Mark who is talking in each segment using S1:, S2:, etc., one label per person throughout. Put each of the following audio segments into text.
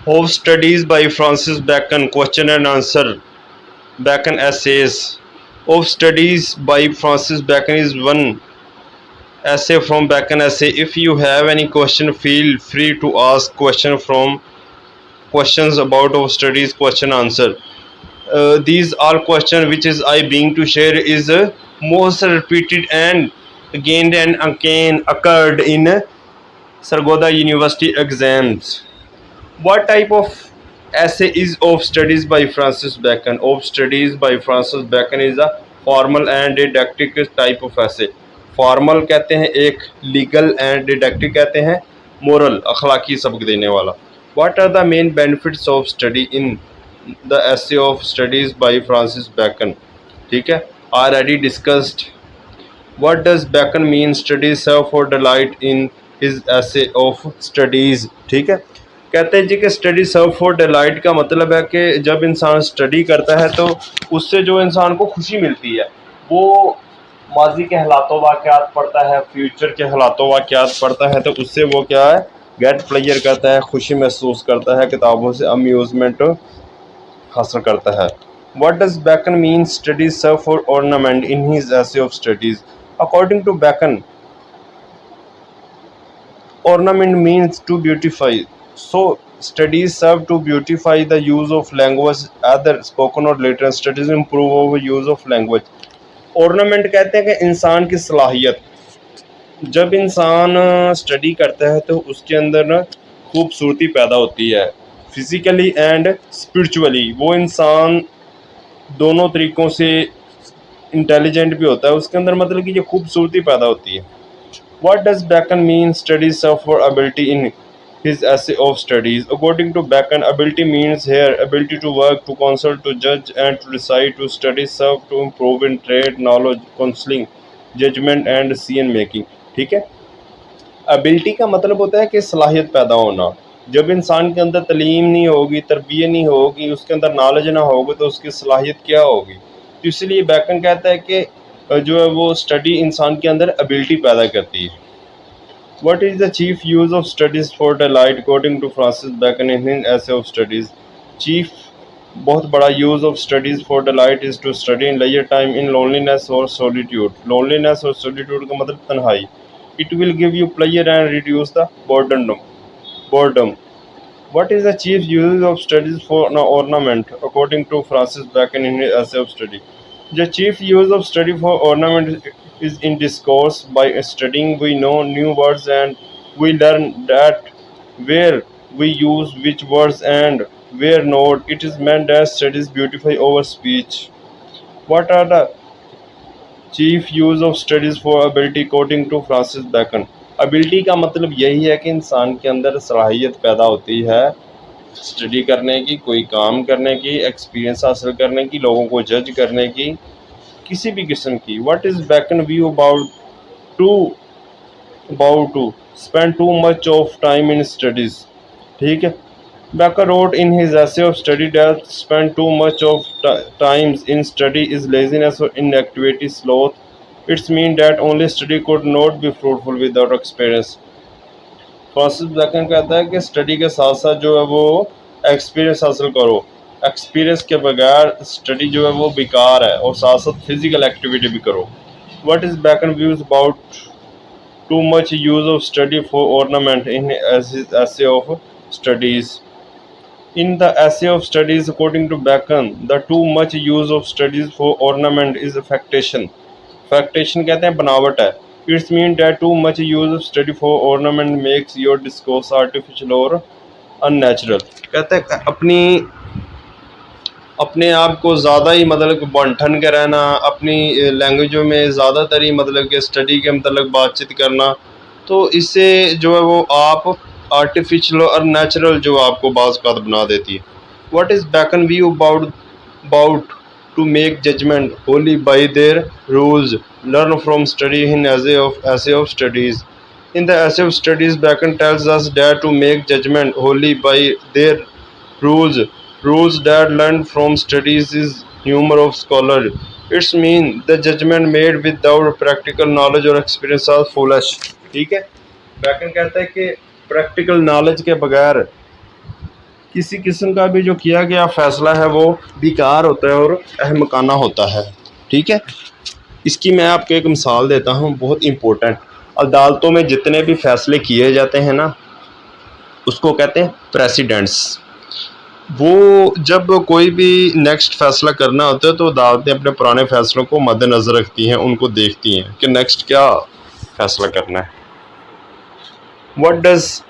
S1: Of Studies by Francis Bacon, question and answer, Bacon essays. Of Studies by Francis Bacon is one essay from Bacon essay. If you have any question, feel free to ask questions about of studies question answer. These are questions which is I being to share is most repeated and again occurred in Sargodha University exams. What type of essay is of studies by Francis Bacon? Of studies by Francis Bacon is a formal and didactic type of essay. Formal कहते हैं एक, legal and deductive कहते हैं moral अखलाकी सबक देने वाला. What are the main benefits of study in the essay of studies by Francis Bacon. ठीक है, already discussed. What does Bacon mean studies serve for delight in his essay of studies. ठीक है, कहते हैं जी कि स्टडी सर्व फॉर डिलाइट का मतलब है कि जब इंसान स्टडी करता है तो उससे जो इंसान को खुशी मिलती है वो माजी के हालातों वाक़यात पढ़ता है, फ्यूचर के हालातों वाक़यात पढ़ता है तो उससे वो क्या है गेट प्लेजर करता है, खुशी महसूस करता है, किताबों से अम्यूज़मेंट हासिल करता है. What does Bacon mean studies serve for ornament in his essay of studies. According to Bacon, ornament means to beautify. So studies serve to beautify the use of language, either spoken or written. Studies improve over use of language. Ornament कहते हैं कि इंसान की सलाहियत. जब इंसान study करता है तो उसके अंदर ना खूबसूरती पैदा होती है, फिजिकली एंड स्पिरिचुअली. वो इंसान दोनों तरीक़ों से इंटेलिजेंट भी होता है, उसके अंदर मतलब कि ये खूबसूरती पैदा होती है. What does Bacon mean studies serve for ability in his essay of studies? According to Bacon, ability means here ability to work, to consult, to judge and to decide. To study serve to improve in trade, knowledge, counseling, judgment and decision making. ठीक है, ability का मतलब होता है कि सलाहियत पैदा होना. जब इंसान के अंदर तलीम नहीं होगी, तरबियत नहीं होगी, उसके अंदर नॉलेज ना होगी तो उसकी सलाहियत क्या होगी. तो इसलिए बैकन कहता है कि जो है वो स्टडी इंसान के अंदर एबिलिटी पैदा करती है. What is the chief use of studies for delight according to Francis Bacon in his essay of studies. Chief बहुत बड़ा use of studies for delight is to study in leisure time in loneliness और solitude. Loneliness और solitude का मतलब तन्हाई. It will give you pleasure and reduce the boredom. What is the chief use of studies for ornament according to Francis Bacon in his essay of study? The chief use of study for ornament is in discourse. By studying we know new words and we learn that where we use which words and where not. It is meant that studies beautify our speech. What are the chief use of studies for ability according to Francis Bacon? Ability का मतलब यही है कि इंसान के अंदर सलाहियत पैदा होती है स्टडी करने की, कोई काम करने की, एक्सपीरियंस हासिल करने की, लोगों को जज करने की, किसी भी किस्म की. What is Bacon view about to spend too much of time in studies. ठीक है, Bacon wrote in his essay of study that spend too much of times in study is laziness और inactivity, sloth. It's mean that only study could not be fruitful without experience. Francis bacon कहता है कि study के साथ साथ जो है वो एक्सपीरियंस हासिल करो. एक्सपीरियंस के बगैर स्टडी जो है वो बेकार है, और साथ साथ फिजिकल एक्टिविटी भी करो. What is bacon views about too much use of study for ornament in essay of studies. In the essay of studies according to Bacon, the too much use of studies for ornament is affectation. फैक्टेशन कहते हैं बनावट है. It's mean that too much use of study for ornament makes your discourse artificial और unnatural. कहते हैं अपने आप को ज़्यादा ही मतलब बंठन के रहना, अपनी लैंग्वेजों में ज़्यादातर ही मतलब कि स्टडी के मतलब बातचीत करना, तो इससे जो है वो आप आर्टिफिशियल और नेचुरल जो आपको बाज़ का बना देती है. What is Bacon view about to make judgment wholly by their rules. Learn from study in essay of studies. In the essay of studies, Bacon tells us that to make judgment wholly by their rules. Rules that learned from studies is humor of scholar. It's mean the judgment made without practical knowledge or experience are foolish. ठीक है, Bacon कहता है कि practical knowledge के बगैर किसी किस्म का भी जो किया गया फैसला है वो बेकार होता है और अहमकाना होता है। ठीक है, इसकी मैं आपको एक मिसाल देता हूँ बहुत इम्पोर्टेंट। अदालतों में जितने भी फैसले किए जाते हैं ना, उसको कहते हैं प्रेसिडेंट्स। वो जब कोई भी नेक्स्ट फैसला करना होता है तो अदालतें अपने पुराने फैसलों को मद्देनज़र रखती हैं, उनको देखती हैं कि नेक्स्ट क्या फैसला करना है। What does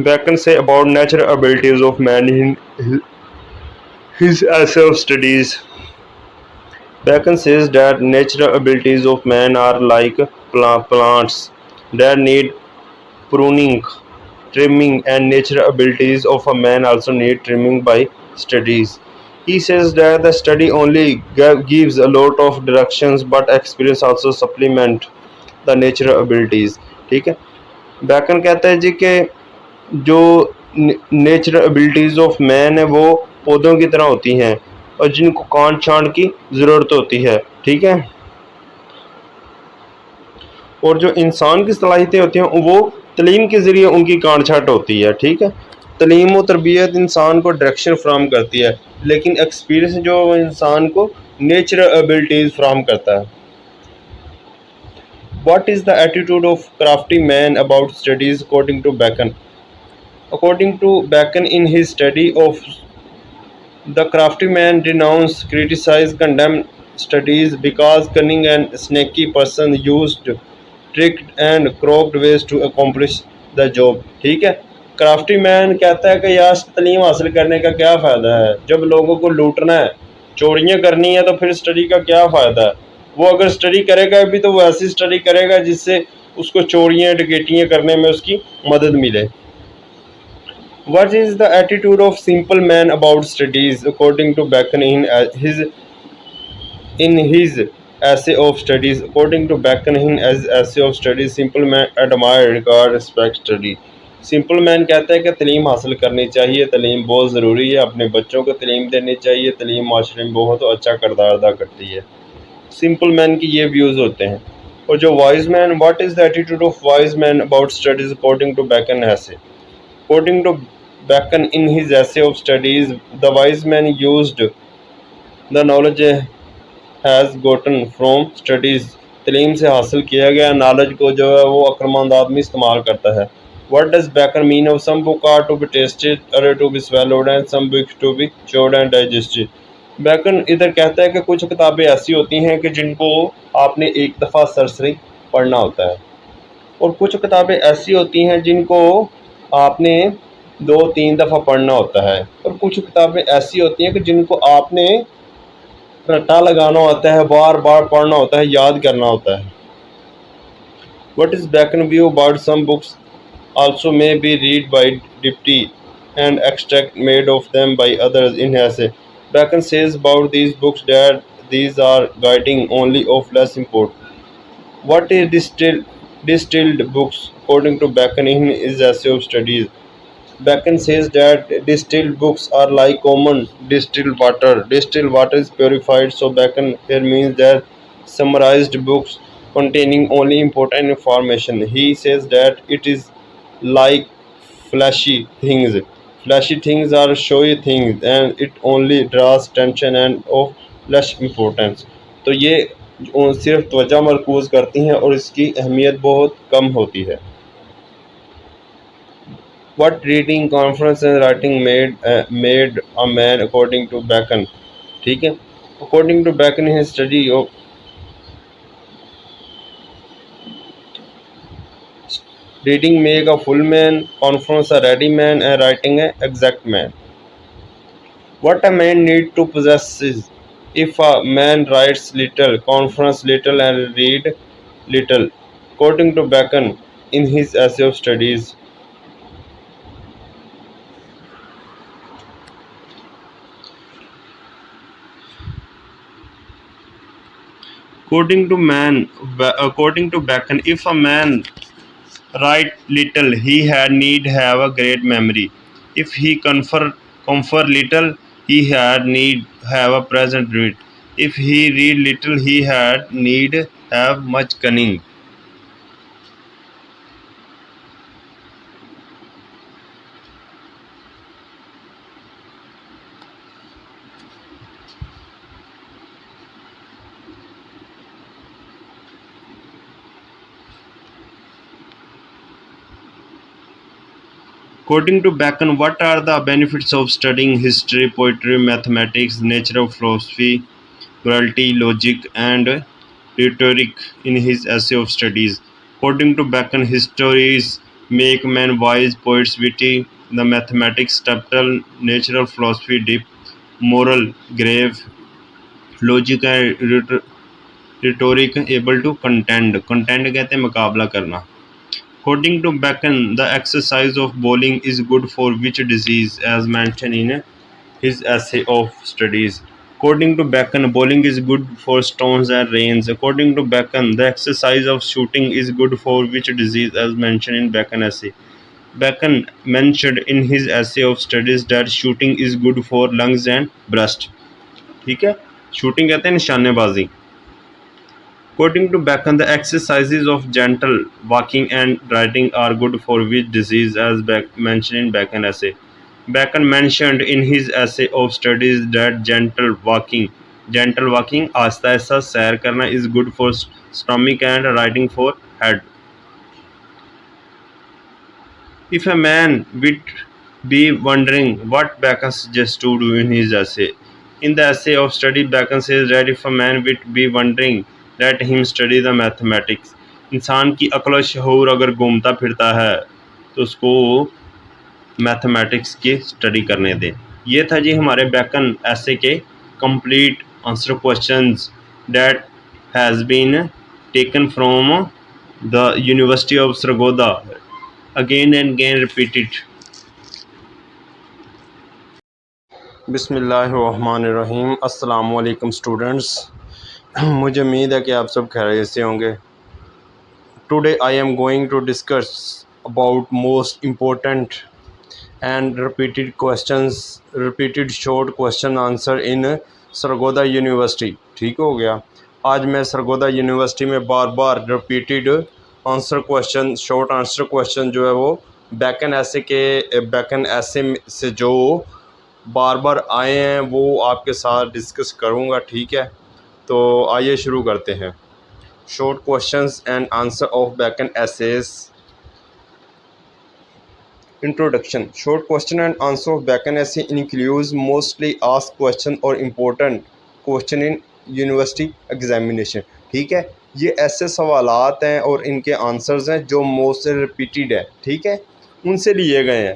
S1: Bacon say about natural abilities of man in his essay of studies? Bacon says that natural abilities of man are like plants that need pruning, trimming, and natural abilities of a man also need trimming by studies. He says that the study only gives a lot of directions, but experience also supplement the natural abilities. ठीक है, bacon कहता है जी कि जो natural abilities of man है वो पौधों की तरह होती हैं और जिनको काट छांट की ज़रूरत होती है। ठीक है, और जो इंसान की सलाहियतें होती हैं वो तलीम के ज़रिए उनकी काट छांट होती है। ठीक है, तलीम और तरबियत इंसान को डायरेक्शन फ्राहम करती है, लेकिन एक्सपीरियंस जो इंसान को नेचुरल एबिलिटीज़ फ्राहम करता है। What is the attitude of crafty man about studies according to Bacon? According to Bacon, in his study of the crafty man denounced, criticized, condemned studies because cunning and snaky person used tricked and crooked ways to accomplish the job. ठीक है, crafty man कहता है कि यार तलीम हासिल करने का क्या फ़ायदा है, जब लोगों को लूटना है, चोरियां करनी है, तो फिर स्टडी का क्या फ़ायदा है। वो अगर स्टडी करेगा भी तो वो ऐसी स्टडी करेगा जिससे उसको चोरियां डकैतियां करने में उसकी मदद मिले। What is the attitude of simple man about studies according to Bacon in his essay of studies? According to Bacon in his essay of studies, simple man admire, regard, respect study. Simple man कहता है कि तलीम हासिल करनी चाहिए, तलीम बहुत ज़रूरी है, अपने बच्चों को तलीम देनी चाहिए, तलीम माशरे में बहुत अच्छा किरदार अदा करती है। सिंपल मैन की ये व्यूज़ होते हैं। और जो wise man, what is the attitude of wise man about studies according to Bacon essay? According to Bacon in his essay of studies, the wise man used the knowledge has gotten from studies. तलीम से हासिल किया गया knowledge को जो है वो अक्लमंद आदमी इस्तेमाल करता है। What does Bacon mean of some book are to be tasted, other to be swallowed and some books to be chewed and digested? Bacon इधर कहता है कि कुछ किताबें ऐसी होती हैं कि जिनको आपने एक दफ़ा सरसरी पढ़ना होता है, और कुछ किताबें ऐसी होती हैं जिनको आपने 2-3 दफ़ा पढ़ना होता है, और कुछ किताबें ऐसी होती हैं कि जिनको आपने रट्टा लगाना होता है, बार बार पढ़ना होता है, याद करना होता है। What is Bacon view about some books also may be read by dipty and extract made of them by others in essay? Bacon says about these books that these are guiding only of less import. What is distilled books according to Bacon in his essay of studies? Bacon says that distilled books are like common distilled water. Distilled water is purified, so Bacon here means that summarized books containing only important information. He says that it is like flashy things. Flashy things are showy things, and it only draws attention and of less importance. तो ये सिर्फ त्वचा मरकूज करती हैं और इसकी अहमियत बहुत कम होती है। What reading, conference and writing made a man according to Bacon? ठीक है, according to Bacon his study of reading make a full man, conference a ready man and writing a exact man. What a man need to possess is, if a man writes little, conference little and read little. According to Bacon in his essay of studies, according to Bacon, if a man write little, he had need have a great memory. If he confer little, he had need have a present wit. If he read little, he had need have much cunning. According to Bacon, what are the benefits of studying history, poetry, mathematics, natural philosophy, morality, logic, and rhetoric in his essay of studies? According to Bacon, histories make men wise, poets witty, the mathematics subtle, natural philosophy deep, moral grave, logic and rhetoric able to contend. Contend कहते हैं मुकाबला करना. According to Bacon, the exercise of bowling is good for which disease, as mentioned in his essay of studies. According to Bacon, bowling is good for stones and rains. According to Bacon, the exercise of shooting is good for which disease, as mentioned in Bacon essay. Bacon mentioned in his essay of studies that shooting is good for lungs and breast. ठीक है, shooting कहते हैं निशानेबाजी. According to Bacon, the exercises of gentle walking and writing are good for which disease, as mentioned in Bacon essay. Bacon mentioned in his essay of studies that gentle walking, आस्ता आस्ता सैर करना is good for stomach and writing for head. If a man would be wondering what Bacon suggests to do in his essay. In the essay of study, Bacon says that if a man would be wondering, let him study the mathematics. इंसान की अक्ल शहूर अगर घूमता फिरता है तो उसको mathematics की स्टडी करने दें. ये था जी हमारे बैकन ऐसे के complete answer questions that has been taken from the university of Sargodha, again and again repeated. बिस्मिल्लाहिर्रहमानिर्रहीम. अस्सलाम वालेकुम स्टूडेंट्स. मुझे उम्मीद है कि आप सब खैरियत से होंगे. Today I am going to discuss about most important and repeated short question answer in Sargodha university. ठीक हो गया. आज मैं सरगोदा यूनिवर्सिटी में बार बार repeated answer question, short answer question जो है वो बैकन ऐसे से जो बार बार आए हैं वो आपके साथ डिस्कस करूँगा. ठीक है, तो आइए शुरू करते हैं. Short questions and answer of Bacon essays. Introduction. Short question and answer of Bacon essay includes mostly asked question और important question in university examination. ठीक है, ये ऐसे सवालात हैं और इनके आंसर्स हैं जो मोस्ट रिपीटेड है. ठीक है, उनसे लिए गए हैं.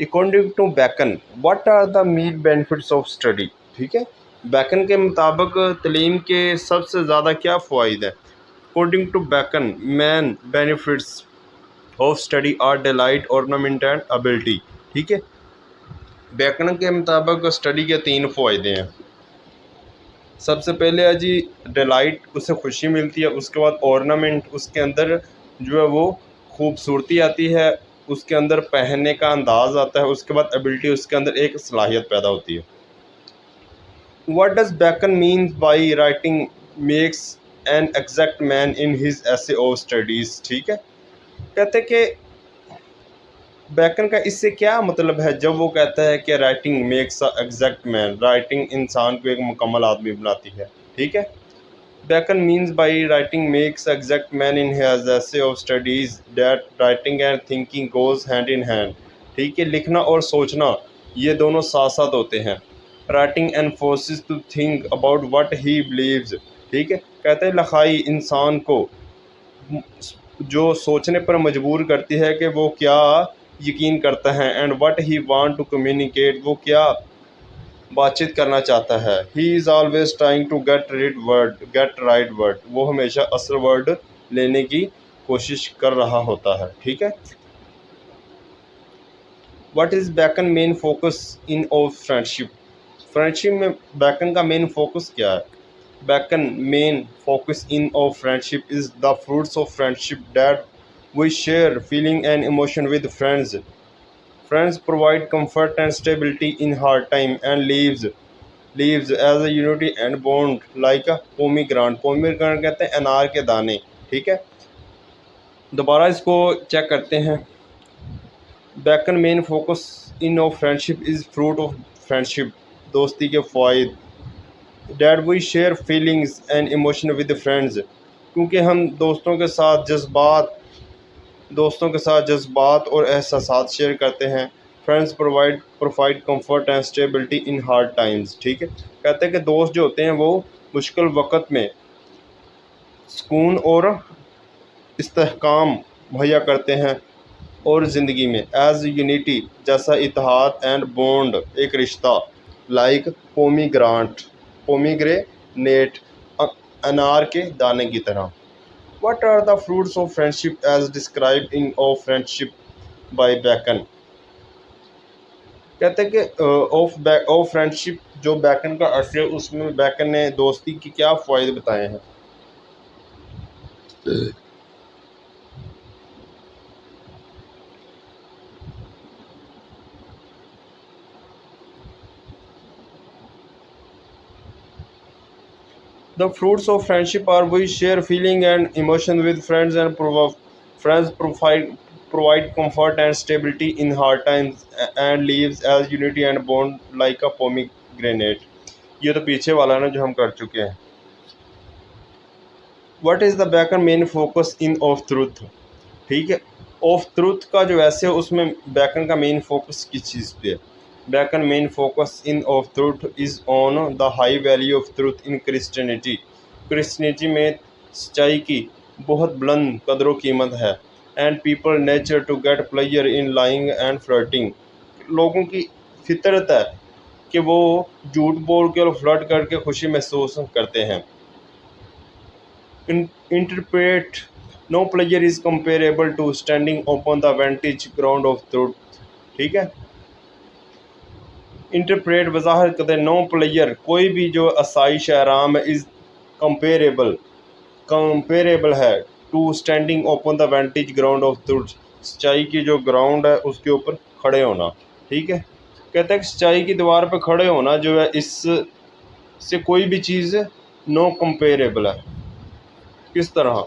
S1: According to Bacon, what are the main benefits of study. ठीक है, बैकन के मुताबिक तलीम के सबसे ज़्यादा क्या फ़वाइद है. According to Bacon, main benefits of study are delight, ornament and ability. ठीक है, बैकन के मुताबिक स्टडी के 3 फ़ायदे हैं. सबसे पहले है जी डिलाइट, उससे खुशी मिलती है. उसके बाद ऑर्नामेंट, उसके अंदर जो है वो खूबसूरती आती है, उसके अंदर पहनने का अंदाज़ आता है. उसके बाद एबिलिटी, उसके अंदर एक सलाहियत पैदा होती है. What does bacon means by writing makes an exact man in his essay of studies. ठीक है, कहते हैं कि बैकन का इससे क्या मतलब है जब वो कहता है कि writing makes a exact man. Writing इंसान को एक मुकम्मल आदमी बनाती है. ठीक है, bacon means by writing makes exact man in his essay of studies that writing and thinking goes hand in hand. ठीक है, लिखना और सोचना ये दोनों साथ साथ होते हैं. Writing and forces to think about what he believes. ठीक है, कहते हैं लिखाई इंसान को जो सोचने पर मजबूर करती है कि वो क्या यकीन करता है. And what he want to communicate, वो क्या बातचीत करना चाहता है. He is always trying to get right word. वो हमेशा असल वर्ड लेने की कोशिश कर रहा होता है. ठीक है. What is Bacon main focus in of friendship. Friendship में बैकन का मेन फोकस क्या है. Bacon main focus in of friendship is the fruits of friendship that we share feeling and emotion with friends. Friends provide comfort and stability in hard time and leaves as a unity and bond like a pomegranate. Pomegranate कहते हैं अनार के दाने. ठीक है, दोबारा इसको check करते हैं. Bacon main focus in of friendship is fruit of friendship, दोस्ती के फ़वाइद. That we share feelings and emotion with friends, क्योंकि हम दोस्तों के साथ जज्बात दोस्तों के साथ जज्बात और एहसासात शेयर करते हैं। Friends provide comfort and stability in hard times. ठीक है, कहते हैं कि दोस्त जो होते हैं वो मुश्किल वक़्त में सुकून और इस्तेहकाम मुहैया करते हैं। और ज़िंदगी में एज यूनिटी जैसा इत्तेहाद एंड बॉन्ड एक रिश्ता, लाइक पोमीग्रेनेट अनार के दाने की तरह। What are the fruits of friendship as described in Of Friendship by Bacon? कहते हैं कि ऑफ फ्रेंडशिप जो बैकन का अर्थ है उसमें बैकन ने दोस्ती की क्या फ़ायदे बताए हैं। The fruits of friendship are we share feeling and emotion with friends and friends provide comfort and stability in hard times and lives as unity and bond like a pomegranate। ये तो पीछे वाला ना जो हम कर चुके हैं। What is the Bacon main focus in of truth. ठीक है, ऑफ ट्रूथ का जो ऐसे उसमें बैकन का मेन फोकस किस चीज़ पे है। Bacon main focus in of truth is on the high value of truth in Christianity. Christianity में सच्चाई की बहुत बुलंद कदर कीमत है। And people nature to get pleasure in lying and flirting. लोगों की फितरत है कि वो झूठ बोल के और फ्लर्ट करके खुशी महसूस करते हैं। Interpret no pleasure is comparable to standing open the vantage ground of truth. ठीक है, इंटरप्रेट वजाहत करते नो प्लेजर कोई भी जो आसाइश आराम है इज़ कंपेरेबल है to standing open the vantage ground of truth. सच्चाई की जो ग्राउंड है उसके ऊपर खड़े होना। ठीक है, कहते हैं कि सच्चाई की दीवार पर खड़े होना जो है इससे कोई भी चीज़ नो कंपेरेबल है। किस तरह